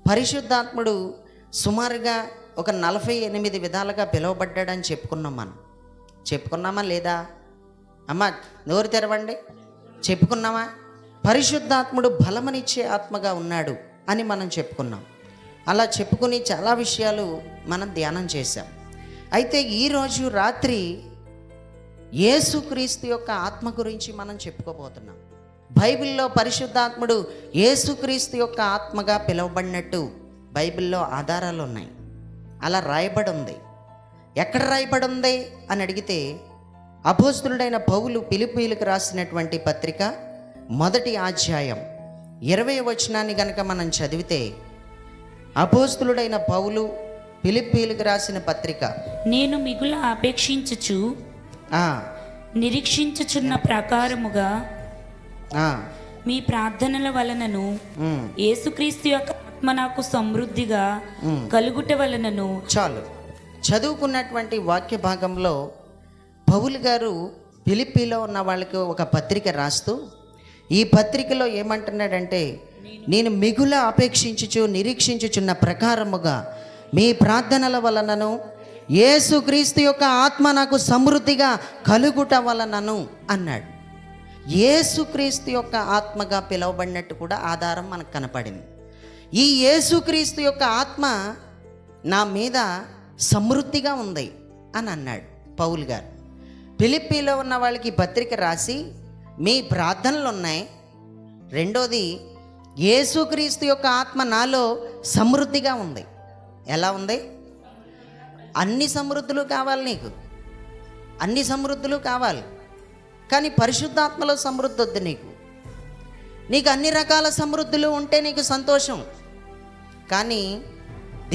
పరిశుద్ధాత్ముడు సుమారుగా ఒక 48 విధాలుగా పిలువబడ్డాడని చెప్పుకున్నామా లేదా? అమ్మ నోరు తెరవండి. చెప్పుకున్నామా? పరిశుద్ధాత్ముడు బలమనిచ్చే ఆత్మగా ఉన్నాడు అని మనం చెప్పుకున్నాం. అలా చెప్పుకుని చాలా విషయాలు మనం ధ్యానం చేశాం. అయితే ఈరోజు రాత్రి యేసుక్రీస్తు యొక్క ఆత్మ గురించి మనం చెప్పుకోబోతున్నాం. బైబిల్లో పరిశుద్ధాత్ముడు యేసుక్రీస్తు యొక్క ఆత్మగా పిలువబడినట్టు బైబిల్లో ఆధారాలు ఉన్నాయి. అలా రాయబడి ఉంది. ఎక్కడ రాయబడి ఉంది అని అడిగితే అపోస్తలుడైన పౌలు ఫిలిప్పీయులకు రాసినటువంటి పత్రిక 1వ అధ్యాయం 20వ వచనాన్ని గనక మనం చదివితే, అపోస్తలుడైన పౌలు ఫిలిప్పీయులకు రాసిన పత్రిక, నేను మిగుల అపేక్షించుచు నిరీక్షించుచున్న ప్రకారముగా మీ ప్రార్థనల వలనను యేసుక్రీస్తు యొక్క ఆత్మ నాకు సమృద్ధిగా కలుగుట వలనను. చాలు. చదువుకున్నటువంటి వాక్య భాగంలో పౌలు గారు ఫిలిప్పీలో ఉన్న వాళ్ళకి ఒక పత్రిక రాస్తూ ఈ పత్రికలో ఏమంటున్నాడంటే, నేను మిగుల అపేక్షించుచు నిరీక్షించుచున్న ప్రకారముగా మీ ప్రార్థనల వలనను యేసుక్రీస్తు యొక్క ఆత్మ నాకు సమృద్ధిగా కలుగుట వలనను అన్నాడు. యేసుక్రీస్తు యొక్క ఆత్మగా పిలువబడినట్టు కూడా ఆధారం మనకు కనపడింది. ఈ యేసుక్రీస్తు యొక్క ఆత్మ నా మీద సమృద్ధిగా ఉంది అని అన్నాడు పౌలు గారు. ఫిలిప్పీలో ఉన్న వాళ్ళకి పత్రిక రాసి మీ ప్రార్థనలు ఉన్నాయి, రెండోది యేసుక్రీస్తు యొక్క ఆత్మ నాలో సమృద్ధిగా ఉంది. ఎలా ఉంది? అన్ని సమృద్ధులు కావాలి నీకు, అన్ని సమృద్ధులు కావాలి. కానీ పరిశుద్ధాత్మలో సమృద్ధి వద్దు నీకు అన్ని రకాల సమృద్ధులు ఉంటే నీకు సంతోషం. కానీ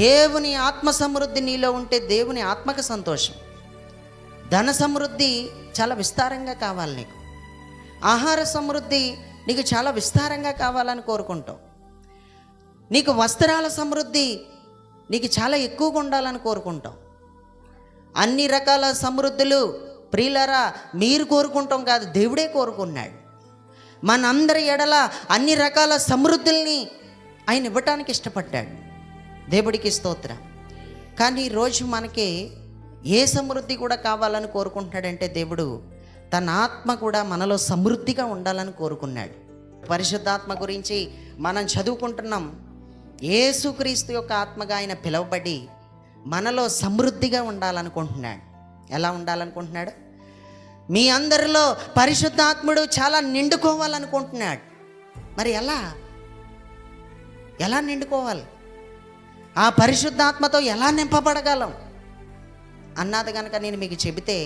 దేవుని ఆత్మ సమృద్ధి నీలో ఉంటే దేవుని ఆత్మకు సంతోషం. ధన సమృద్ధి చాలా విస్తారంగా కావాలి నీకు, ఆహార సమృద్ధి నీకు చాలా విస్తారంగా కావాలని కోరుకుంటావు, నీకు వస్త్రాల సమృద్ధి నీకు చాలా ఎక్కువగా ఉండాలని కోరుకుంటాం. అన్ని రకాల సమృద్ధులు ప్రియులారా మీరు కోరుకుంటాం కాదు, దేవుడే కోరుకున్నాడు. మనందరి ఎడల అన్ని రకాల సమృద్ధుల్ని ఆయన ఇవ్వటానికి ఇష్టపడ్డాడు. దేవుడికి స్తోత్రం. కానీ ఈరోజు మనకి ఏ సమృద్ధి కూడా కావాలని కోరుకుంటున్నాడంటే, దేవుడు తన ఆత్మ కూడా మనలో సమృద్ధిగా ఉండాలని కోరుకున్నాడు. పరిశుద్ధాత్మ గురించి మనం చదువుకుంటున్నాం. యేసుక్రీస్తు యొక్క ఆత్మగా ఆయన పిలువబడి మనలో సమృద్ధిగా ఉండాలనుకుంటున్నాడు. ఎలా ఉండాలనుకుంటున్నాడు? మీ అందరిలో పరిశుద్ధాత్ముడు చాలా నిండుకోవాలనుకుంటున్నాడు. మరి ఎలా నిండుకోవాలి? ఆ పరిశుద్ధాత్మతో ఎలా నింపబడగలం అన్నది కనుక నేను మీకు చెబితే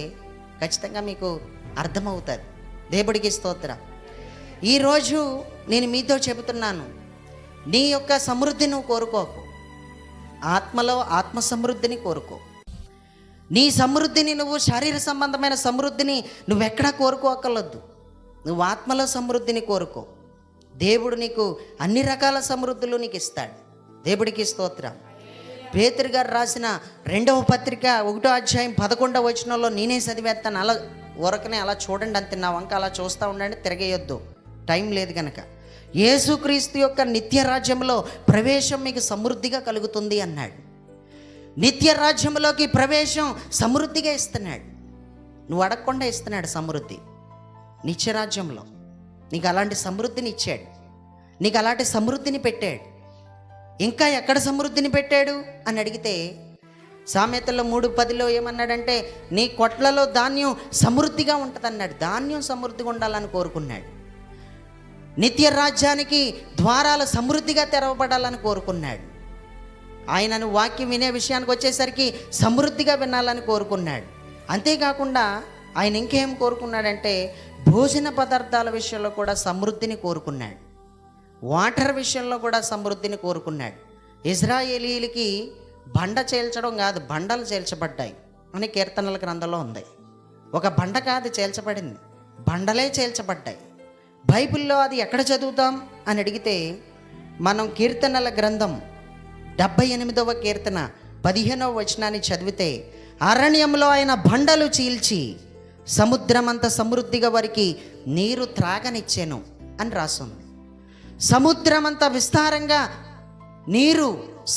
ఖచ్చితంగా మీకు అర్థమవుతుంది. దేవుడికి స్తోత్రం. ఈరోజు నేను మీతో చెబుతున్నాను, నీ యొక్క సమృద్ధి నువ్వు కోరుకోకు, ఆత్మలో ఆత్మ సమృద్ధిని కోరుకో. నీ సమృద్ధిని నువ్వు శారీర సంబంధమైన సమృద్ధిని నువ్వెక్కడా కోరుకోకలొద్దు. నువ్వు ఆత్మలో సమృద్ధిని కోరుకో. దేవుడు నీకు అన్ని రకాల సమృద్ధులు నీకు ఇస్తాడు. దేవుడికి స్తోత్రం. పేతురు గారు రాసిన 2వ పత్రిక 1వ అధ్యాయం 11వ వచనంలో నేనే చదివేస్తాను. అలా ఊరకనే అలా చూడండి, అంతే. నా వంక అలా చూస్తూ ఉండండి, తిరగేయొద్దు, టైం లేదు కనుక. యేసుక్రీస్తు యొక్క నిత్య రాజ్యంలో ప్రవేశం మీకు సమృద్ధిగా కలుగుతుంది అన్నాడు. నిత్య రాజ్యంలోకి ప్రవేశం సమృద్ధిగా ఇస్తున్నాడు. నువ్వు అడగకుండా ఇస్తున్నాడు సమృద్ధి. నిత్యరాజ్యంలో నీకు అలాంటి సమృద్ధిని ఇచ్చాడు, నీకు అలాంటి సమృద్ధిని పెట్టాడు. ఇంకా ఎక్కడ సమృద్ధిని పెట్టాడు అని అడిగితే సామెతల్లో 3:10లో ఏమన్నాడంటే, నీ కొట్లలో ధాన్యం సమృద్ధిగా ఉంటుంది అన్నాడు. ధాన్యం సమృద్ధిగా ఉండాలని కోరుకున్నాడు. నిత్య రాజ్యానికి ద్వారాలు సమృద్ధిగా తెరవబడాలని కోరుకున్నాడు. ఆయనను వాక్యం వినే విషయానికి వచ్చేసరికి సమృద్ధిగా వినాలని కోరుకున్నాడు. అంతేకాకుండా ఆయన ఇంకేం కోరుకున్నాడంటే, భోజన పదార్థాల విషయంలో కూడా సమృద్ధిని కోరుకున్నాడు. వాటర్ విషయంలో కూడా సమృద్ధిని కోరుకున్నాడు. ఇజ్రాయేలీలకి బండ చేల్చడం కాదు, బండలు చేల్చబడ్డాయి అని కీర్తనల గ్రంథంలో ఉంది. ఒక బండ కాదు చేల్చబడింది, బండలే చేల్చబడ్డాయి. బైబిల్లో అది ఎక్కడ చదువుతాం అని అడిగితే, మనం కీర్తనల గ్రంథం 78వ కీర్తన 15వ వచనాన్ని చదివితే, అరణ్యంలో ఆయన బండలు చీల్చి సముద్రమంత సమృద్ధిగా వారికి నీరు త్రాగనిచ్చాను అని రాస్తుంది. సముద్రమంత విస్తారంగా నీరు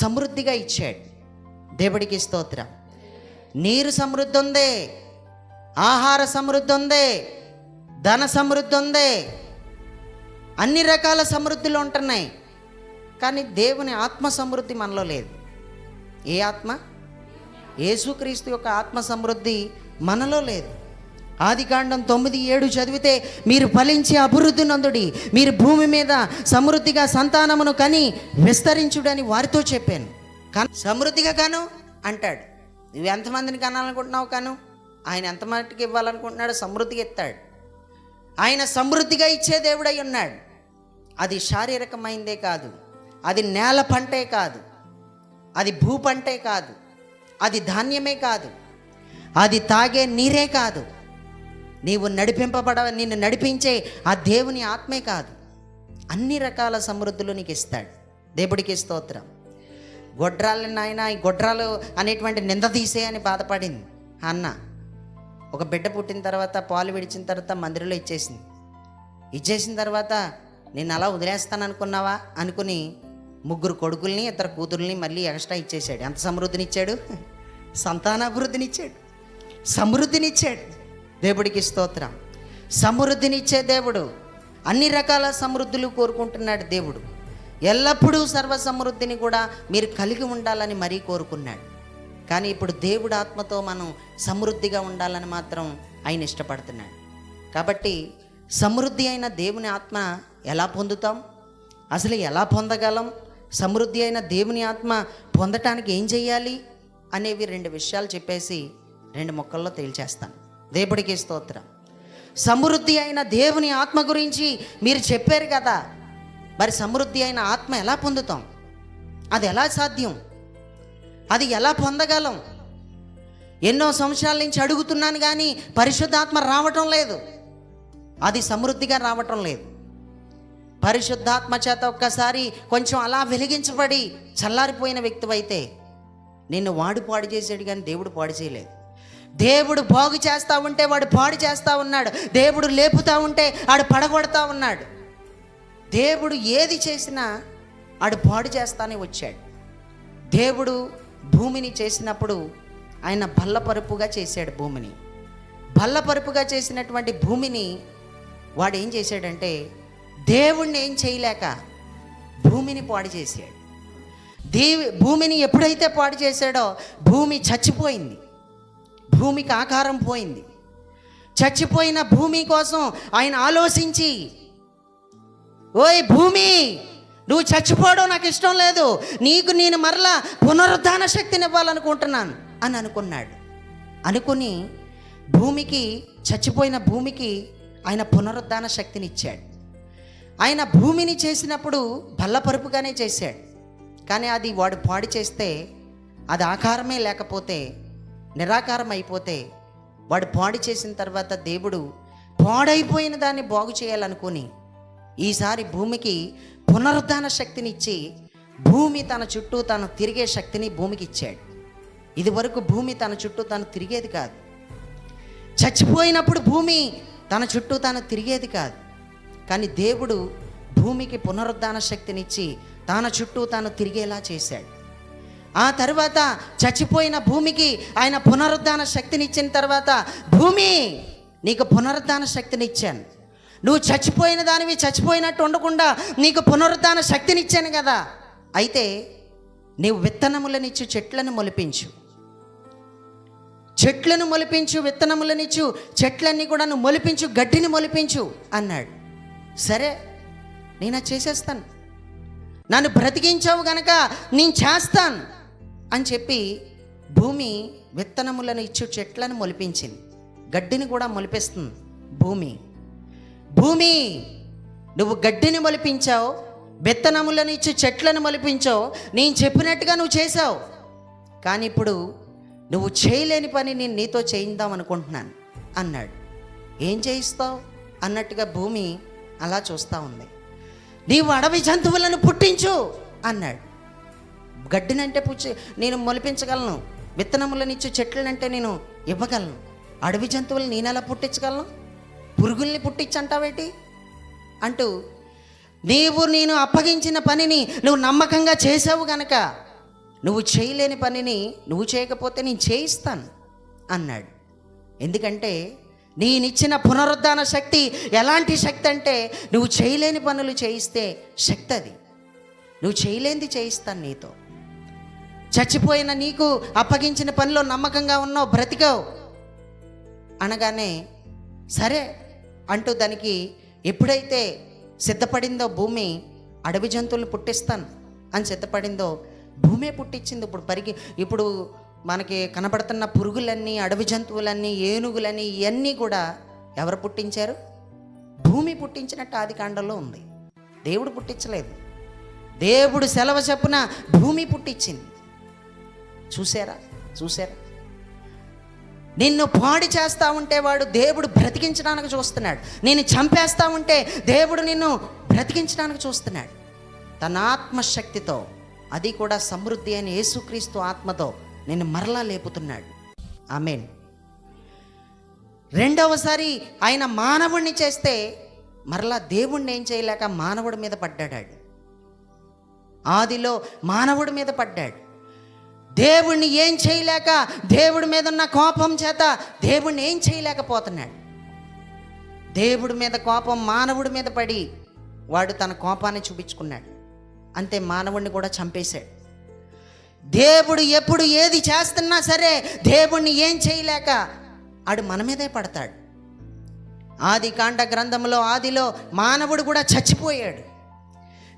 సమృద్ధిగా ఇచ్చాడు. దేవుడికి స్తోత్రం. నీరు సమృద్ధి ఉంది, ఆహార సమృద్ధి ఉంది, ధన సమృద్ధి ఉంది, అన్ని రకాల సమృద్ధులు ఉంటున్నాయి. కానీ దేవుని ఆత్మ సమృద్ధి మనలో లేదు. ఏ ఆత్మ? యేసుక్రీస్తు యొక్క ఆత్మ సమృద్ధి మనలో లేదు. ఆదికాండం 9:7 చదివితే, మీరు ఫలించి అభివృద్ధి నందుడి, మీరు భూమి మీద సమృద్ధిగా సంతానమును కని విస్తరించుడని వారితో చెప్పాను. కానీ సమృద్ధిగా కాను అంటాడు. నువ్వు ఎంతమందిని కనాలనుకుంటున్నావు కాను? ఆయన ఎంత మట్టుకు ఇవ్వాలనుకుంటున్నాడు? సమృద్ధిగా ఇస్తాడు. ఆయన సమృద్ధిగా ఇచ్చే దేవుడై ఉన్నాడు. అది శారీరకమైందే కాదు, అది నేల పంటే కాదు, అది భూ పంటే కాదు, అది ధాన్యమే కాదు, అది తాగే నీరే కాదు, నిన్ను నడిపించే ఆ దేవుని ఆత్మే కాదు. అన్ని రకాల సమృద్ధులు నీకు ఇస్తాడు. దేవుడికి స్తోత్రం. గొడ్రాలని నాయన, ఈ గొడ్రాలు అనేటువంటి నింద తీసే అని బాధపడింది అన్న. ఒక బిడ్డ పుట్టిన తర్వాత, పాలు విడిచిన తర్వాత మందిరంలో ఇచ్చేసిన తర్వాత, నేను అలా వదిలేస్తాను అనుకున్నావా అనుకుని 3 కొడుకుల్ని 2 కూతుర్ని మళ్ళీ ఎక్స్ట్రా ఇచ్చేసాడు. ఎంత సమృద్ధినిచ్చాడు? సంతానాభివృద్ధినిచ్చాడు, సమృద్ధినిచ్చాడు. దేవుడికి స్తోత్రం. సమృద్ధినిచ్చే దేవుడు. అన్ని రకాల సమృద్ధులు కోరుకుంటున్నాడు దేవుడు. ఎల్లప్పుడూ సర్వ సమృద్ధిని కూడా మీరు కలిగి ఉండాలని మరీ కోరుకున్నాడు. కానీ ఇప్పుడు దేవుడు ఆత్మతో మనం సమృద్ధిగా ఉండాలని మాత్రం ఆయన ఇష్టపడుతున్నాడు. కాబట్టి సమృద్ధి అయిన దేవుని ఆత్మ ఎలా పొందుతాం? అసలు ఎలా పొందగలం? సమృద్ధి అయిన దేవుని ఆత్మ పొందటానికి ఏం చేయాలి అనేవి 2 విషయాలు చెప్పేసి 2 ముక్కల్లో తేల్చేస్తాను. దేవుడికి స్తోత్రం. సమృద్ధి అయిన దేవుని ఆత్మ గురించి మీరు చెప్పారు కదా, మరి సమృద్ధి అయిన ఆత్మ ఎలా పొందుతాం? అది ఎలా సాధ్యం? అది ఎలా పొందగలం? ఎన్నో సంవత్సరాల నుంచి అడుగుతున్నాను కానీ పరిశుద్ధాత్మ రావటం లేదు. అది సమృద్ధిగా రావటం లేదు. పరిశుద్ధాత్మ చేత ఒక్కసారి కొంచెం అలా వెలిగించబడి చల్లారిపోయిన వ్యక్తివైతే నిన్ను వాడు పాడు చేసాడు కానీ దేవుడు పాడు చేయలేదు. దేవుడు బాగు చేస్తూ ఉంటే వాడు పాడు చేస్తూ ఉన్నాడు. దేవుడు లేపుతూ ఉంటే ఆడు పడగొడతా ఉన్నాడు. దేవుడు ఏది చేసినా ఆడు పాడు చేస్తానే వచ్చాడు. దేవుడు భూమిని చేసినప్పుడు ఆయన బల్లపరుపుగా చేశాడు. భూమిని బల్లపరుపుగా చేసినటువంటి భూమిని వాడు ఏం చేశాడంటే, దేవుణ్ణి ఏం చేయలేక భూమిని పాడు చేశాడు. భూమిని ఎప్పుడైతే పాడు చేశాడో భూమి చచ్చిపోయింది. భూమికి ఆకారం పోయింది. చచ్చిపోయిన భూమి కోసం ఆయన ఆలోచించి, ఓయ్ భూమి, నువ్వు చచ్చిపోవడం నాకు ఇష్టం లేదు, నీకు నేను మరలా పునరుద్ధాన శక్తిని ఇవ్వాలనుకుంటున్నాను అని అనుకున్నాడు. అనుకుని భూమికి, చచ్చిపోయిన భూమికి ఆయన పునరుద్ధాన శక్తిని ఇచ్చాడు. ఆయన భూమిని చేసినప్పుడు బల్లపరుపుగానే చేశాడు. కానీ అది వాడు పాడు చేస్తే, అది ఆకారమే లేకపోతే, నిరాకారం అయిపోతే, వాడు పాడు చేసిన తర్వాత దేవుడు పాడైపోయిన దాన్ని బాగు చేయాలనుకుని ఈసారి భూమికి పునరుద్ధాన శక్తిని ఇచ్చి భూమి తన చుట్టూ తాను తిరిగే శక్తిని భూమికి ఇచ్చాడు. ఇది వరకు భూమి తన చుట్టూ తాను తిరిగేది కాదు. చచ్చిపోయినప్పుడు భూమి తన చుట్టూ తాను తిరిగేది కాదు. కానీ దేవుడు భూమికి పునరుద్ధాన శక్తినిచ్చి తన చుట్టూ తాను తిరిగేలా చేశాడు. ఆ తర్వాత చచ్చిపోయిన భూమికి ఆయన పునరుద్ధాన శక్తినిచ్చిన తర్వాత, భూమి, నీకు పునరుద్ధాన శక్తినిచ్చాను, నువ్వు చచ్చిపోయిన దానివి చచ్చిపోయినట్టు ఉండకుండా నీకు పునరుద్ధాన శక్తినిచ్చాను కదా, అయితే నీవు విత్తనములనిచ్చు, చెట్లను మొలిపించు, చెట్లను మొలిపించు, విత్తనములనిచ్చు, చెట్లన్నీ కూడా నువ్వు మొలిపించు, గడ్డిని మొలిపించు అన్నాడు. సరే, నేను అది చేసేస్తాను, నన్ను బ్రతికించావు గనక నేను చేస్తాను అని చెప్పి భూమి విత్తనములను ఇచ్చు, చెట్లను మొలిపించింది, గడ్డిని కూడా మొలిపిస్తుంది. భూమి, నువ్వు గడ్డిని మొలిపించావు, విత్తనములను ఇచ్చు, చెట్లను మొలిపించావు, నేను చెప్పినట్టుగా నువ్వు చేసావు. కానీ ఇప్పుడు నువ్వు చేయలేని పని నేను నీతో చేయిద్దాం అనుకుంటున్నాను అన్నాడు. ఏం చేయిస్తావు అన్నట్టుగా భూమి అలా చూస్తూ ఉంది. నీవు అడవి జంతువులను పుట్టించు అన్నాడు. గడ్డినంటే నేను మొలిపించగలను, విత్తనములనిచ్చు, చెట్లనంటే నేను ఇవ్వగలను, అడవి జంతువులను నేను ఎలా పుట్టించగలను? పురుగుల్ని పుట్టించంటావేటి అంటూ నేను అప్పగించిన పనిని నువ్వు నమ్మకంగా చేసావు గనక నువ్వు చేయలేని పనిని నువ్వు చేయకపోతే నేను చేయిస్తాను అన్నాడు. ఎందుకంటే నేనిచ్చిన పునరుద్ధాన శక్తి ఎలాంటి శక్తి అంటే నువ్వు చేయలేని పనులు చేయిస్తే శక్తి అది. నువ్వు చేయలేనిది చేయిస్తాను నీతో. చచ్చిపోయిన నీకు అప్పగించిన పనిలో నమ్మకంగా ఉన్నావు, బ్రతికావు అనగానే సరే అంటూ దానికి ఎప్పుడైతే సిద్ధపడిందో భూమి, అడవి జంతువులు పుట్టిస్తాను అని సిద్ధపడిందో భూమే పుట్టించింది. ఇప్పుడు మనకి కనబడుతున్న పురుగులన్నీ, అడవి జంతువులన్నీ, ఏనుగులన్నీ ఇవన్నీ కూడా ఎవరు పుట్టించారు? భూమి పుట్టించినట్టు ఆది కాండంలో ఉంది. దేవుడు పుట్టించలేదు. దేవుడు సెలవు చెప్పున భూమి పుట్టించింది. చూసారా? నిన్ను పాడి చేస్తా ఉంటే వాడు దేవుడు బ్రతికించడానికి చూస్తున్నాడు. నేను చంపేస్తా ఉంటే దేవుడు నిన్ను బ్రతికించడానికి చూస్తున్నాడు. తన ఆత్మశక్తితో, అది కూడా సమృద్ధి అయిన యేసుక్రీస్తు ఆత్మతో నిన్ను మరలా లేపుతున్నాడు. ఆమేన్. రెండవసారి ఆయన మానవుణ్ణి చేస్తే మరలా దేవుణ్ణి ఏం చేయలేక మానవుడి మీద పడ్డాడు. ఆదిలో మానవుడి మీద పడ్డాడు. దేవుణ్ణి ఏం చేయలేక, దేవుడి మీద ఉన్న కోపం చేత దేవుణ్ణి ఏం చేయలేకపోతున్నాడు. దేవుడి మీద కోపం మానవుడి మీద పడి వాడు తన కోపాన్ని చూపించుకున్నాడు. అంతే, మానవుడిని కూడా చంపేశాడు. దేవుడు ఎప్పుడు ఏది చేస్తున్నా సరే దేవుణ్ణి ఏం చేయలేక ఆడు మన మీదే పడతాడు. ఆది కాండ గ్రంథంలో ఆదిలో మానవుడు కూడా చచ్చిపోయాడు.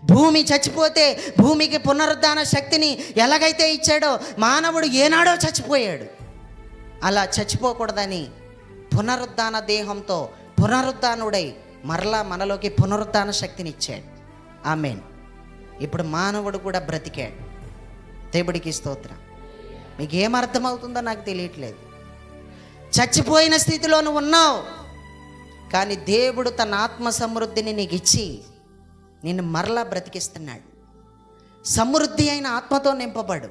భూమి చచ్చిపోతే భూమికి పునరుద్ధాన శక్తిని ఎలాగైతే ఇచ్చాడో మానవుడు ఏనాడో చచ్చిపోయాడు. అలా చచ్చిపోకూడదని పునరుద్ధాన దేహంతో పునరుద్ధానుడై మరలా మనలోకి పునరుద్ధాన శక్తిని ఇచ్చాడు. ఆమేన్. ఇప్పుడు మానవుడు కూడా బ్రతికాడు. దేవుడికి స్తోత్రం. మీకు ఏమర్థమవుతుందో నాకు తెలియట్లేదు. చచ్చిపోయిన స్థితిలో నువ్వు ఉన్నావు, కానీ దేవుడు తన ఆత్మ సమృద్ధిని నీకు ఇచ్చి నిన్ను మరలా బ్రతికిస్తున్నాడు. సమృద్ధి అయిన ఆత్మతో నింపబడు.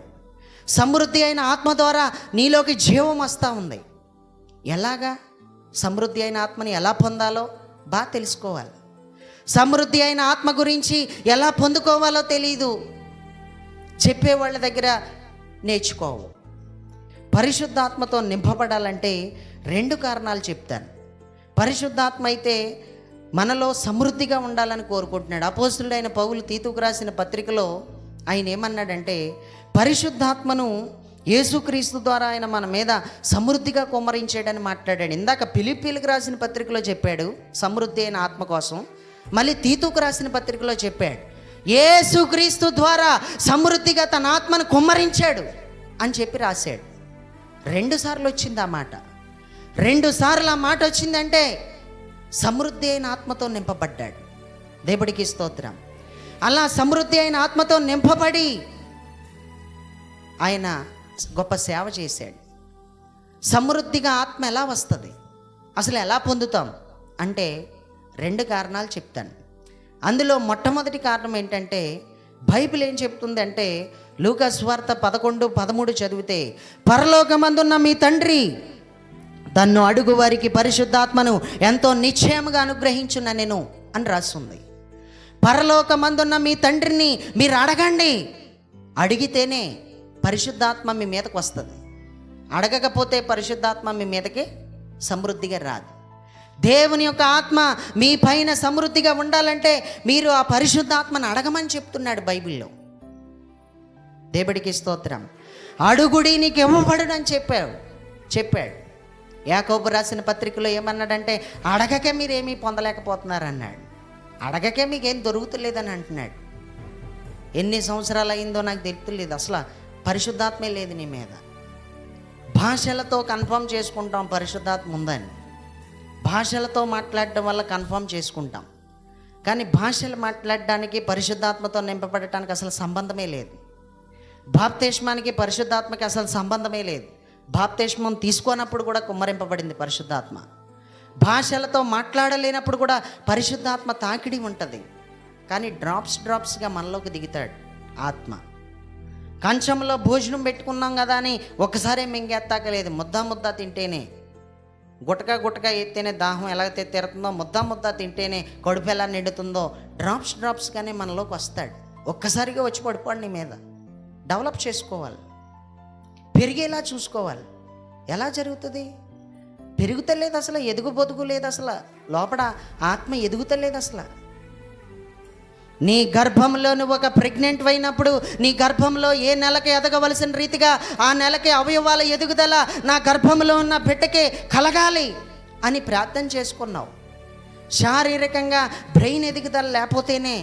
సమృద్ధి అయిన ఆత్మ ద్వారా నీలోకి జీవం వస్తూ ఉంది. ఎలాగా? సమృద్ధి అయిన ఆత్మని ఎలా పొందాలో బాగా తెలుసుకోవాలి. సమృద్ధి అయిన ఆత్మ గురించి ఎలా పొందుకోవాలో తెలీదు, చెప్పేవాళ్ళ దగ్గర నేర్చుకోవు. పరిశుద్ధాత్మతో నింపబడాలంటే 2 కారణాలు చెప్తాను. పరిశుద్ధాత్మ అయితే మనలో సమృద్ధిగా ఉండాలని కోరుకుంటున్నాడు. అపోస్తులుడైన పౌలు తీతుకు రాసిన పత్రికలో ఆయన ఏమన్నాడంటే, పరిశుద్ధాత్మను యేసుక్రీస్తు ద్వారా ఆయన మన మీద సమృద్ధిగా కుమ్మరించాడని మాట్లాడాడు. ఇందాక ఫిలిప్పీలకు రాసిన పత్రికలో చెప్పాడు సమృద్ధి అయిన ఆత్మ కోసం, మళ్ళీ తీతుకు రాసిన పత్రికలో చెప్పాడు యేసుక్రీస్తు ద్వారా సమృద్ధిగా తన ఆత్మను కుమ్మరించాడు అని చెప్పి రాశాడు. 2 సార్లు వచ్చింది ఆ మాట. 2 సార్లు ఆ మాట వచ్చిందంటే సమృద్ధి అయిన ఆత్మతో నింపబడ్డాడు. దేవుడికి స్తోత్రం. అలా సమృద్ధి అయిన ఆత్మతో నింపబడి ఆయన గొప్ప సేవ చేశాడు. సమృద్ధిగా ఆత్మ ఎలా వస్తుంది, అసలు ఎలా పొందుతాం అంటే 2 కారణాలు చెప్తాను. అందులో మొట్టమొదటి కారణం ఏంటంటే, బైబిల్ ఏం చెప్తుందంటే లూకా సువార్త 11:13 చదివితే, పరలోకమందున్న మీ తండ్రి తన్ను అడుగు వారికి పరిశుద్ధాత్మను ఎంతో నిశ్చయముగా అనుగ్రహించున్న నేను అని రాస్తుంది. పరలోకమందున్న మీ తండ్రిని మీరు అడగండి, అడిగితేనే పరిశుద్ధాత్మ మీ మీదకి వస్తుంది. అడగకపోతే పరిశుద్ధాత్మ మీ మీదకి సమృద్ధిగా రాదు. దేవుని యొక్క ఆత్మ మీ పైన సమృద్ధిగా ఉండాలంటే మీరు ఆ పరిశుద్ధాత్మను అడగమని చెప్తున్నాడు బైబిల్లో. దేవుడికి స్తోత్రం. అడుగుడి నీకు ఇవ్వబడునని చెప్పాడు. యాకోబు రాసిన పత్రికలో ఏమన్నాడంటే, అడగకే మీరేమీ పొందలేకపోతున్నారు అన్నాడు. అడగకే మీకేం దొరుకుతలేదని అంటున్నాడు. ఎన్ని సంవత్సరాలు అయిందో నాకు తెలుపులేదు, అసలు పరిశుద్ధాత్మే లేదు నీ మీద. భాషలతో కన్ఫర్మ్ చేసుకుంటాం పరిశుద్ధాత్మ ఉందని. భాషలతో మాట్లాడడం వల్ల కన్ఫర్మ్ చేసుకుంటాం, కానీ భాషలు మాట్లాడడానికి పరిశుద్ధాత్మతో నింపబడటానికి అసలు సంబంధమే లేదు. బాప్తిస్మానికి పరిశుద్ధాత్మకి అసలు సంబంధమే లేదు. బాప్తిస్మం తీసుకోనప్పుడు కూడా కుమ్మరింపబడింది పరిశుద్ధాత్మ. భాషలతో మాట్లాడలేనప్పుడు కూడా పరిశుద్ధాత్మ తాకిడి ఉంటుంది, కానీ డ్రాప్స్గా మనలోకి దిగుతాడు ఆత్మ. కంచంలో భోజనం పెట్టుకున్నాం కదా అని ఒకసారి మింగేత్తాక లేదు, ముద్ద తింటేనే గుటక గుటక ఎత్తేనే దాహం ఎలా తీరుతుందో, ముద్ద ముద్ద తింటేనే కడుపు ఎలా నిండుతుందో, డ్రాప్స్గానే మనలోకి వస్తాడు. ఒక్కసారిగా వచ్చి పడిపోండి నీ మీద. డెవలప్ చేసుకోవాలి, పెరిగేలా చూసుకోవాలి. ఎలా జరుగుతుంది? పెరుగుతలేదు అసలు, ఎదుగు లేదు అసలు, లోపల ఆత్మ ఎదుగుతలేదు అసలు. నీ గర్భంలో నువ్వు ఒక ప్రెగ్నెంట్ అయినప్పుడు నీ గర్భంలో ఏ నెలకి ఎదగవలసిన రీతిగా ఆ నెలకి అవయవాల ఎదుగుదల నా గర్భంలో ఉన్న బిడ్డకి కలగాలి అని ప్రార్థన చేసుకున్నావు. శారీరకంగా బ్రెయిన్ ఎదుగుదల లేకపోతేనే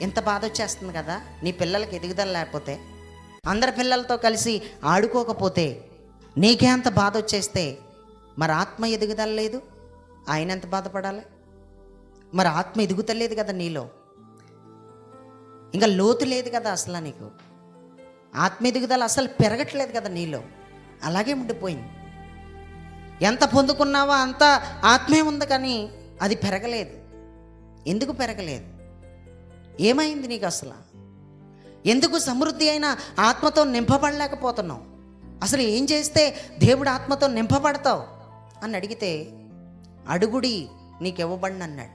ఎంత బాధ వచ్చేస్తుంది కదా. నీ పిల్లలకి ఎదుగుదల లేకపోతే, అందరి పిల్లలతో కలిసి ఆడుకోకపోతే నీకే అంత బాధ వచ్చేస్తే, మరి ఆత్మ ఎదుగుదల లేదు, ఆయన ఎంత బాధపడాలి? మరి ఆత్మ ఎదుగుతలేదు కదా నీలో, ఇంకా లోతు లేదు కదా అసలు. నీకు ఆత్మ ఎదుగుదల అసలు పెరగట్లేదు కదా నీలో, అలాగే ఉండిపోయింది. ఎంత పొందుకున్నావో అంత ఆత్మే ఉంది, కానీ అది పెరగలేదు. ఎందుకు పెరగలేదు? ఏమైంది నీకు అసలు? ఎందుకు సమృద్ధి అయిన ఆత్మతో నింపబడలేకపోతున్నావు? అసలు ఏం చేస్తే దేవుడు ఆత్మతో నింపబడతావు అని అడిగితే, అడుగుడి నీకు ఇవ్వబడిన అన్నాడు.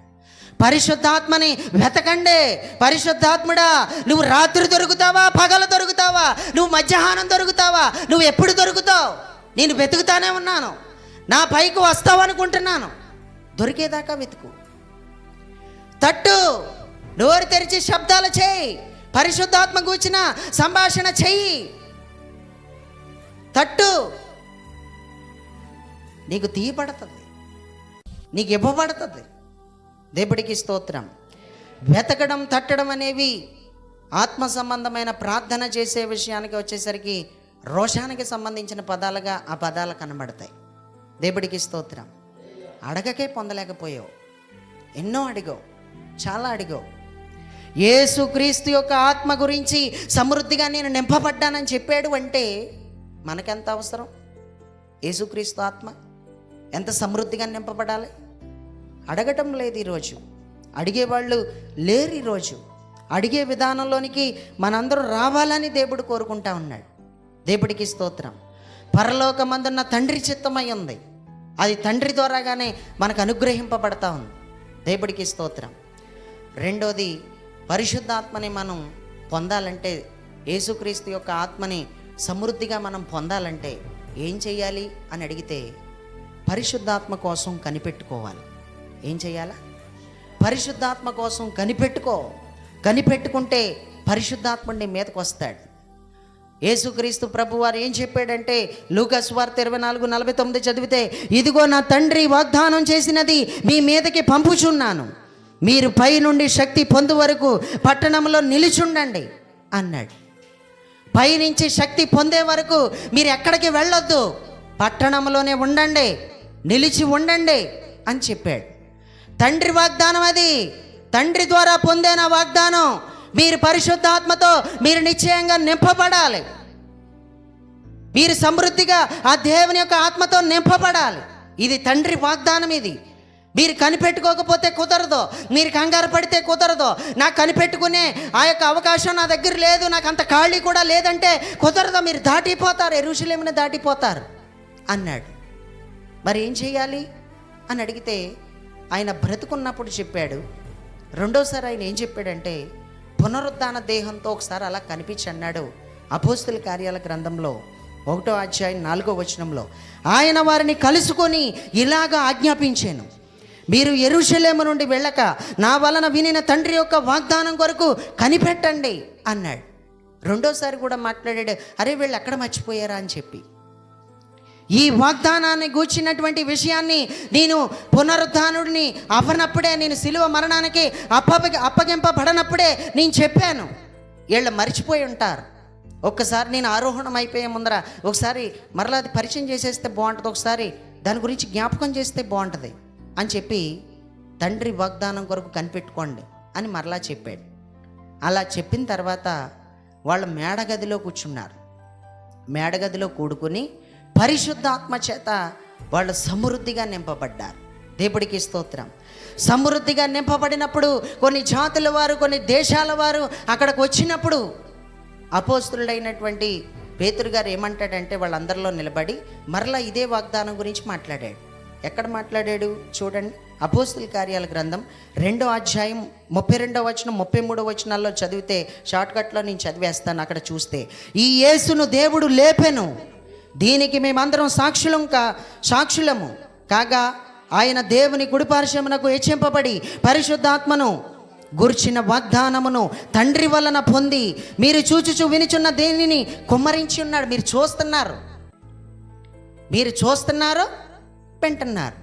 పరిశుద్ధాత్మని వెతకండి. పరిశుద్ధాత్ముడా, నువ్వు రాత్రి దొరుకుతావా, పగలు దొరుకుతావా, నువ్వు మధ్యాహ్నం దొరుకుతావా, నువ్వు ఎప్పుడు దొరుకుతావు? నేను వెతుకుతానే ఉన్నాను, నా పైకి వస్తావు అనుకుంటున్నాను. దొరికేదాకా వెతుకు. తట్టు, నోరు తెరిచి శబ్దాలు చేయి, పరిశుద్ధాత్మ కూర్చిన సంభాషణ చెయ్యి. తట్టు, నీకు తీయబడుతుంది, నీకు ఇవ్వబడుతుంది. దేవుడికి స్తోత్రం. వెతకడం, తట్టడం అనేవి ఆత్మ సంబంధమైన ప్రార్థన చేసే విషయానికి వచ్చేసరికి రోషానికి సంబంధించిన పదాలుగా ఆ పదాలు కనబడతాయి. దేవుడికి స్తోత్రం. అడగకే పొందలేకపోయావు, ఎన్నో అడిగావు, చాలా అడిగావు. యేసుక్రీస్తు యొక్క ఆత్మ గురించి సమృద్ధిగా నేను నింపబడ్డానని చెప్పాడు అంటే మనకెంత అవసరం? యేసుక్రీస్తు ఆత్మ ఎంత సమృద్ధిగా నింపబడాలి? అడగటం లేదు ఈరోజు, అడిగేవాళ్ళు లేరు ఈరోజు. అడిగే విధానంలోనికి మనందరూ రావాలని దేవుడు కోరుకుంటా ఉన్నాడు. దేవుడికి స్తోత్రం. పరలోకమందున్న తండ్రి చిత్తమై ఉంది, అది తండ్రి ద్వారాగానే మనకు అనుగ్రహింపబడతా ఉంది. దేవుడికి స్తోత్రం. రెండోది, పరిశుద్ధాత్మని మనం పొందాలంటే, యేసుక్రీస్తు యొక్క ఆత్మని సమృద్ధిగా మనం పొందాలంటే ఏం చేయాలి అని అడిగితే, పరిశుద్ధాత్మ కోసం కనిపెట్టుకోవాలి. ఏం చేయాలా? పరిశుద్ధాత్మ కోసం కనిపెట్టుకుంటే పరిశుద్ధాత్ముడి మీదకి వస్తాడు. యేసుక్రీస్తు ప్రభువారు ఏం చెప్పాడంటే, లూకా సువార్త 24:49 చదివితే, ఇదిగో నా తండ్రి వాగ్దానం చేసినది మీ మీదకి పంపుచున్నాను, మీరు పై నుండి శక్తి పొందు వరకు పట్టణంలో నిలిచుండండి అన్నాడు. పైనుంచి శక్తి పొందే వరకు మీరు ఎక్కడికి వెళ్ళొద్దు, పట్టణంలోనే ఉండండి, నిలిచి ఉండండి అని చెప్పాడు. తండ్రి వాగ్దానం అది, తండ్రి ద్వారా పొందిన వాగ్దానం. మీరు పరిశుద్ధాత్మతో మీరు నిశ్చయంగా నింపబడాలి, మీరు సమృద్ధిగా ఆ దేవుని యొక్క ఆత్మతో నింపబడాలి. ఇది తండ్రి వాగ్దానం. ఇది మీరు కనిపెట్టుకోకపోతే కుదరదు, మీరు కంగారు పడితే కుదరదు. నాకు కనిపెట్టుకునే ఆ యొక్క అవకాశం నా దగ్గర లేదు, నాకు అంత ఖాళీ కూడా లేదంటే కుదరదు, మీరు దాటిపోతారు, యెరూషలేముని దాటిపోతారు అన్నాడు. మరి ఏం చేయాలి అని అడిగితే ఆయన బ్రతుకున్నప్పుడు చెప్పాడు. రెండోసారి ఆయన ఏం చెప్పాడంటే, పునరుద్ధాన దేహంతో ఒకసారి అలా కనిపించి అన్నాడు. అపోస్తుల కార్యాల గ్రంథంలో 1వ అధ్యాయం 4వ వచనంలో, ఆయన వారిని కలుసుకొని ఇలాగ ఆజ్ఞాపించాను, మీరు యెరూషలేము నుండి వెళ్ళక నా వలన వినిన తండ్రి యొక్క వాగ్దానం కొరకు కనిపెట్టండి అన్నాడు. రెండోసారి కూడా మాట్లాడాడు, అరే వీళ్ళు ఎక్కడ మర్చిపోయారా అని చెప్పి. ఈ వాగ్దానాన్ని గూర్చినటువంటి విషయాన్ని నేను పునరుద్ధానుడిని అవ్వనప్పుడే, నేను శిలువ మరణానికి అప్పగింపబడనప్పుడే నేను చెప్పాను. వీళ్ళు మర్చిపోయి ఉంటారు. ఒక్కసారి నేను ఆరోహణం అయిపోయే ముందర ఒకసారి మరలా అది పరిచయం చేసేస్తే బాగుంటుంది, ఒకసారి దాని గురించి జ్ఞాపకం చేస్తే బాగుంటుంది అని చెప్పి, తండ్రి వాగ్దానం కొరకు కనిపెట్టుకోండి అని మరలా చెప్పాడు. అలా చెప్పిన తర్వాత వాళ్ళు మేడగదిలో కూర్చున్నారు. మేడగదిలో కూడుకుని పరిశుద్ధాత్మ చేత వాళ్ళు సమృద్ధిగా నింపబడ్డారు. దేవుడికి స్తోత్రం. సమృద్ధిగా నింపబడినప్పుడు కొన్ని జాతుల వారు, కొన్ని దేశాల వారు అక్కడికి వచ్చినప్పుడు అపోస్తులుడైనటువంటి పేతురు గారు ఏమంటాడంటే, వాళ్ళందరిలో నిలబడి మరలా ఇదే వాగ్దానం గురించి మాట్లాడాడు. ఎక్కడ మాట్లాడాడు చూడండి. అపోస్తుల కార్యాల గ్రంథం 2వ అధ్యాయం 32వ వచనం 33వ వచనాల్లో చదివితే, షార్ట్కట్లో నేను చదివేస్తాను. అక్కడ చూస్తే, ఈ యేసును దేవుడు లేపెను, దీనికి మేమందరం సాక్షులము కాగా ఆయన దేవుని కుడిపార్శ్వమునకు హెచ్చింపబడి పరిశుద్ధాత్మను గుర్చిన వాగ్దానమును తండ్రి వలన పొంది మీరు చూచుచు వినుచున్న దేనిని కుమ్మరించి ఉన్నాడు. మీరు చూస్తున్నారు వింటున్నారు.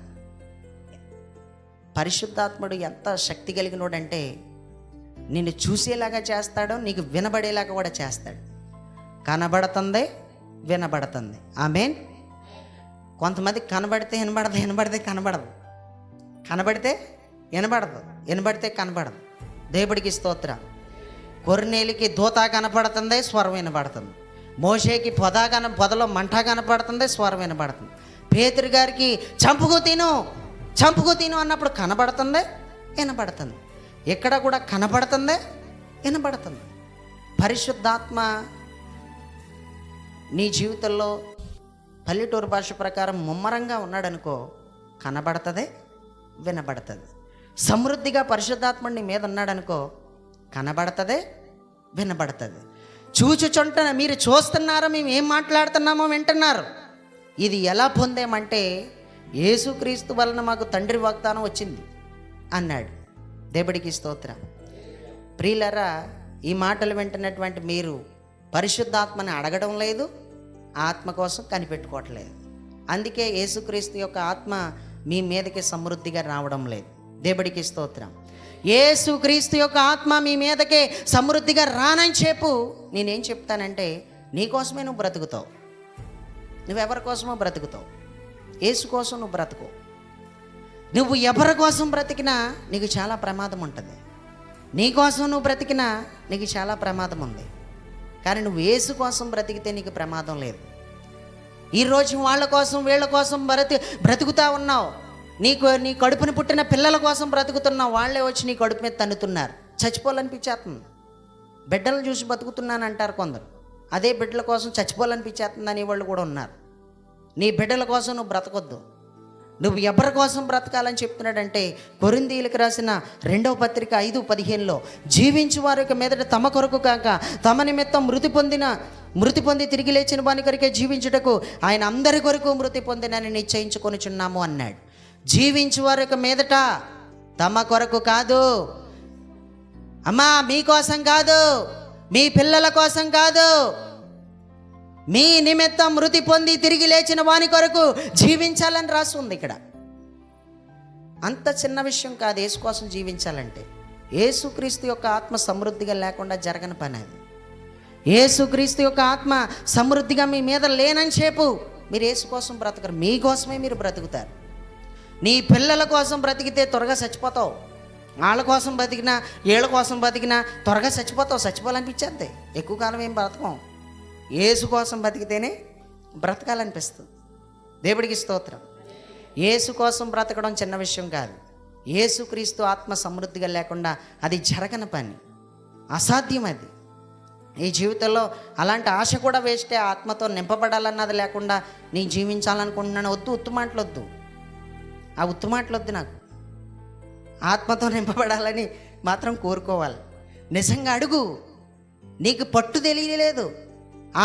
పరిశుద్ధాత్ముడు ఎంత శక్తి కలిగినోడంటే నిన్ను చూసేలాగా చేస్తాడో, నీకు వినబడేలాగా కూడా చేస్తాడు. కనబడుతుంది, వినబడుతుంది. ఆమేన్. కొంతమంది కనబడితే వినబడదు, వినబడితే కనబడదు, కనబడితే వినబడదు, వినబడితే కనబడదు. దేవుడికి స్తోత్రం. కొర్నేలికి దూత కనపడుతుంది, స్వరం వినబడుతుంది. మోషేకి పొదలో మంట కనపడుతుంది, స్వరం వినబడుతుంది. పేతురు గారికి చంపుకు తిను అన్నప్పుడు కనబడుతుంది, వినబడుతుంది. ఎక్కడ కూడా కనబడుతుంది, వినబడుతుంది. పరిశుద్ధాత్మ నీ జీవితంలో పల్లెటూరు భాష ప్రకారం ముమ్మరంగా ఉన్నాడనుకో, కనబడుతుంది, వినబడుతుంది. సమృద్ధిగా పరిశుద్ధాత్మ నీ మీద ఉన్నాడనుకో, కనబడుతుంది, వినబడుతుంది. చూచుచుంట మీరు చూస్తున్నారో, మేము ఏం మాట్లాడుతున్నామో వింటున్నారు. ఇది ఎలా పొందామంటే, యేసుక్రీస్తు వలన మాకు తండ్రి వాగ్దానం వచ్చింది అన్నాడు. దేవుడికి స్తోత్రం. ప్రియులారా, ఈ మాటలు వింటున్నటువంటి మీరు పరిశుద్ధాత్మని అడగడం లేదు, ఆత్మ కోసం కనిపెట్టుకోవట్లేదు. అందుకే యేసుక్రీస్తు యొక్క ఆత్మ మీ మీదకి సమృద్ధిగా రావడం లేదు. దేవుడికి స్తోత్రం. యేసుక్రీస్తు యొక్క ఆత్మ మీ మీదకే సమృద్ధిగా రానని చెప్పు. నేనేం చెప్తానంటే, నీకోసమే నువ్వు బ్రతుకుతావు. నువ్వెవరి కోసమో బ్రతుకుతావు, యేసు కోసం నువ్వు బ్రతుకు. నువ్వు ఎవరి కోసం బ్రతికినా నీకు చాలా ప్రమాదం ఉంటుంది. నీ కోసం నువ్వు బ్రతికినా నీకు చాలా ప్రమాదం ఉంది. కానీ నువ్వు యేసు కోసం బ్రతికితే నీకు ప్రమాదం లేదు. ఈరోజు వాళ్ళ కోసం వీళ్ళ కోసం బ్రతుకుతా ఉన్నావు. నీ కడుపుని పుట్టిన పిల్లల కోసం బ్రతుకుతున్నావు. వాళ్ళే వచ్చి నీ కడుపు మీద తన్నుతున్నారు. చచ్చిపోవాలనిపించేస్తుంది. బిడ్డలను చూసి బతుకుతున్నాను అంటారు కొందరు. అదే బిడ్డల కోసం చచ్చిపోవాలనిపించేస్తుంది అనేవాళ్ళు కూడా ఉన్నారు. నీ బిడ్డల కోసం నువ్వు బ్రతకొద్దు. నువ్వు ఎవరి కోసం బ్రతకాలని చెప్తున్నాడంటే, కొరింథీయులకు రాసిన 2వ పత్రిక 5:15లో, జీవించు వారి మీదట తమ కొరకు కాక తమ నిమిత్తం మృతి పొంది తిరిగి లేచిన వాని కొరకే జీవించుటకు ఆయన అందరి కొరకు మృతి పొందినని నిశ్చయించుకొనుచున్నాము అన్నాడు. జీవించు వారి మీదట తమ కొరకు కాదు అమ్మా, మీకోసం కాదు, మీ పిల్లల కోసం కాదు, మీ నిమిత్తం మృతి పొంది తిరిగి లేచిన వాని కొరకు జీవించాలని రాసి ఉంది ఇక్కడ. అంత చిన్న విషయం కాదు యేసు కోసం జీవించాలంటే. యేసుక్రీస్తు యొక్క ఆత్మ సమృద్ధిగా లేకుండా జరగని పని అది. యేసుక్రీస్తు యొక్క ఆత్మ సమృద్ధిగా మీ మీద లేనని చెప్పు మీరు యేసు కోసం బ్రతకరు. మీకోసమే మీరు బ్రతుకుతారు. నీ పిల్లల కోసం బ్రతికితే త్వరగా చచ్చిపోతావు. వాళ్ళ కోసం బతికినా వీళ్ళ కోసం బతికినా త్వరగా చచ్చిపోతావు. చచ్చిపోవాలనిపించేద్ది. ఎక్కువ కాలం ఏం బ్రతకం. యేసు కోసం బతికితేనే బ్రతకాలనిపిస్తుంది. దేవుడికి స్తోత్రం. యేసు కోసం బ్రతకడం చిన్న విషయం కాదు. యేసుక్రీస్తు ఆత్మ సమృద్ధిగా లేకుండా అది జరగని పని, అసాధ్యం. అది ఈ జీవితంలో అలాంటి ఆశ కూడా వేస్తే, ఆత్మతో నింపబడాలన్నది లేకుండా నేను జీవించాలనుకుంటున్నాను. ఉత్తు మాటలు వద్దు, ఆ ఉత్తు మాటలు వద్దు. నాకు ఆత్మతో నింపబడాలని మాత్రం కోరుకోవాలి. నిజంగా అడుగు. నీకు పట్టు తెలియలేదు.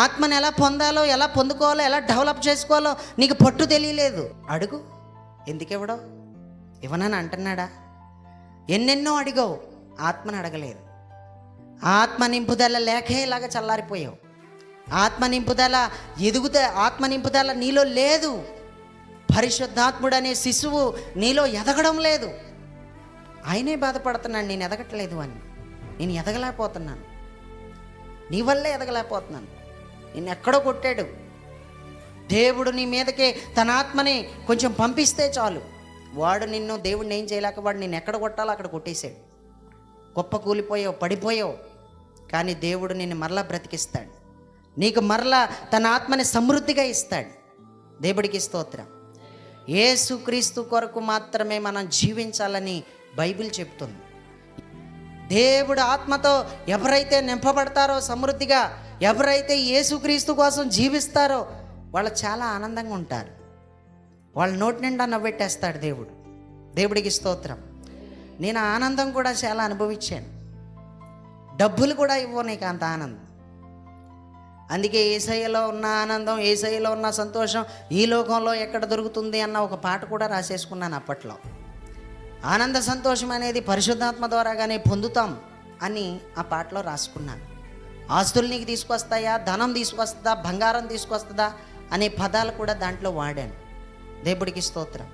ఆత్మను ఎలా పొందాలో, ఎలా పొందుకోవాలో, ఎలా డెవలప్ చేసుకోవాలో నీకు పట్టు తెలియలేదు. అడుగు. ఎందుకెవడో ఇవ్వనని అంటున్నాడా? ఎన్నెన్నో అడిగావు, ఆత్మని అడగలేదు. ఆత్మ నింపుదల లేకే ఇలాగ చల్లారిపోయావు. ఆత్మ నింపుదల నీలో లేదు. పరిశుద్ధాత్ముడు అనే శిశువు నీలో ఎదగడం లేదు. ఆయనే బాధపడుతున్నాడు, నేను ఎదగట్లేదు అని. నేను ఎదగలేకపోతున్నాను, నీ వల్లే ఎదగలేకపోతున్నాను. నిన్ను ఎక్కడో కొట్టాడు దేవుడు. నీ మీదకే తన ఆత్మని కొంచెం పంపిస్తే చాలు, వాడు దేవుడిని ఏం చేయలేక వాడు నిన్ను ఎక్కడ కొట్టాలో అక్కడ కొట్టేశాడు. గొప్ప కూలిపోయావు, పడిపోయావు. కానీ దేవుడు నిన్ను మరలా బ్రతికిస్తాడు. నీకు మరలా తన ఆత్మని సమృద్ధిగా ఇస్తాడు. దేవుడికి స్తోత్రం. యేసుక్రీస్తు కొరకు మాత్రమే మనం జీవించాలని బైబిల్ చెప్తుంది. దేవుడు ఆత్మతో ఎవరైతే నింపబడతారో సమృద్ధిగా, ఎవరైతే యేసుక్రీస్తు కోసం జీవిస్తారో వాళ్ళు చాలా ఆనందంగా ఉంటారు. వాళ్ళ నోటి నిండా నవ్వెట్టేస్తాడు దేవుడు. దేవుడికి స్తోత్రం. నేను ఆనందం కూడా చాలా అనుభవించాను. డబ్బులు కూడా ఇవ్వవు నీకు అంత ఆనందం. అందుకే యేసయ్యలో ఉన్న ఆనందం, యేసయ్యలో ఉన్న సంతోషం ఈ లోకంలో ఎక్కడ దొరుకుతుంది అన్న ఒక పాట కూడా రాసేసుకున్నాను అప్పట్లో. ఆనంద సంతోషం అనేది పరిశుద్ధాత్మ ద్వారాగానే పొందుతాం అని ఆ పాటలో రాసుకున్నాను. ఆస్తులు నీకు తీసుకొస్తాయా, ధనం తీసుకొస్తుందా, బంగారం తీసుకొస్తుందా అనే పదాలు కూడా దాంట్లో వాడాను. దేవుడికి స్తోత్రం.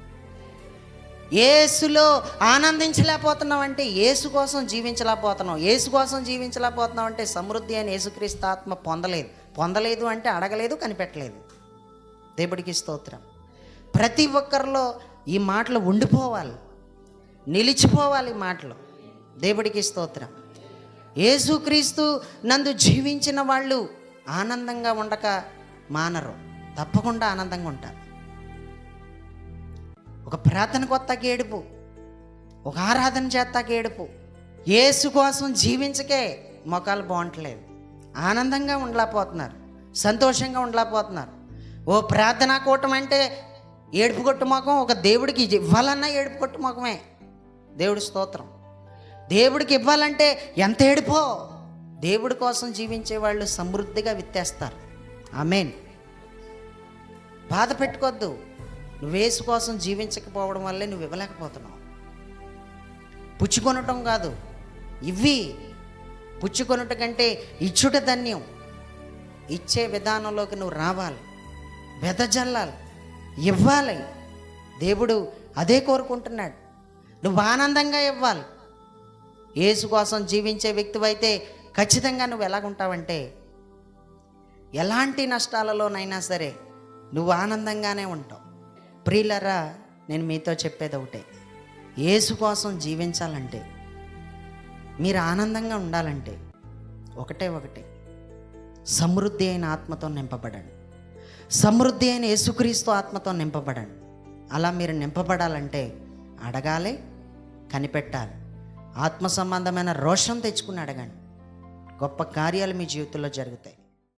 యేసులో ఆనందించలేకపోతున్నాం అంటే యేసు కోసం జీవించలేకపోతున్నాం. యేసు కోసం జీవించలేకపోతున్నాం అంటే సమృద్ధి అని యేసుక్రీస్తు ఆత్మ పొందలేదు అంటే అడగలేదు, కనిపెట్టలేదు. దేవుడికి స్తోత్రం. ప్రతి ఒక్కరిలో ఈ మాటలు ఉండిపోవాలి, నిలిచిపోవాలి ఈ మాటలు. దేవుడికి స్తోత్రం. యేసుక్రీస్తు నందు జీవించిన వాళ్ళు ఆనందంగా ఉండక మానరు, తప్పకుండా ఆనందంగా ఉంటారు. ఒక ప్రార్థన కొత్తకి ఏడుపు, ఒక ఆరాధన చేస్తాకి ఏడుపు. యేసు కోసం జీవించకే మొఖాలు బాగుంటలేదు, ఆనందంగా ఉండలేకపోతున్నారు, సంతోషంగా ఉండలేకపోతున్నారు. ఓ ప్రార్థనా కూటం అంటే ఏడుపు కొట్టు ముఖం, ఒక దేవుడికి ఇవ్వాలన్నా ఏడుపు కొట్టు ముఖమే. దేవుడి స్తోత్రం. దేవుడికి ఇవ్వాలంటే ఎంత ఏడుపో. దేవుడి కోసం జీవించే వాళ్ళు సమృద్ధిగా విత్తేస్తారు. ఆమేన్. బాధ పెట్టుకోవద్దు. నువ్వు యేసు కోసం జీవించకపోవడం వల్లే నువ్వు ఇవ్వలేకపోతున్నావు. పుచ్చుకొనటం కాదు, ఇవ్వి. పుచ్చుకొనుట కంటే ఇచ్చుట ధన్యం. ఇచ్చే విధానంలోకి నువ్వు రావాలి, వెదజల్లాలి, ఇవ్వాలి. దేవుడు అదే కోరుకుంటున్నాడు. నువ్వు ఆనందంగా ఇవ్వాలి. యేసు కోసం జీవించే వ్యక్తివైతే ఖచ్చితంగా నువ్వు ఎలాగుంటావంటే ఎలాంటి నష్టాలలోనైనా సరే నువ్వు ఆనందంగానే ఉంటావు. ప్రియులరా, నేను మీతో చెప్పేది ఒకటే, యేసు కోసం జీవించాలంటే, మీరు ఆనందంగా ఉండాలంటే ఒకటే, సమృద్ధి అయిన ఆత్మతో నింపబడండి. సమృద్ధి అయిన యేసుక్రీస్తు ఆత్మతో నింపబడండి. అలా మీరు నింపబడాలంటే అడగాలి, కనిపెట్టాలి. ఆత్మ సంబంధమైన రోషం తెచ్చుకుని అడగండి. గొప్ప కార్యాలు మీ జీవితంలో జరుగుతాయి.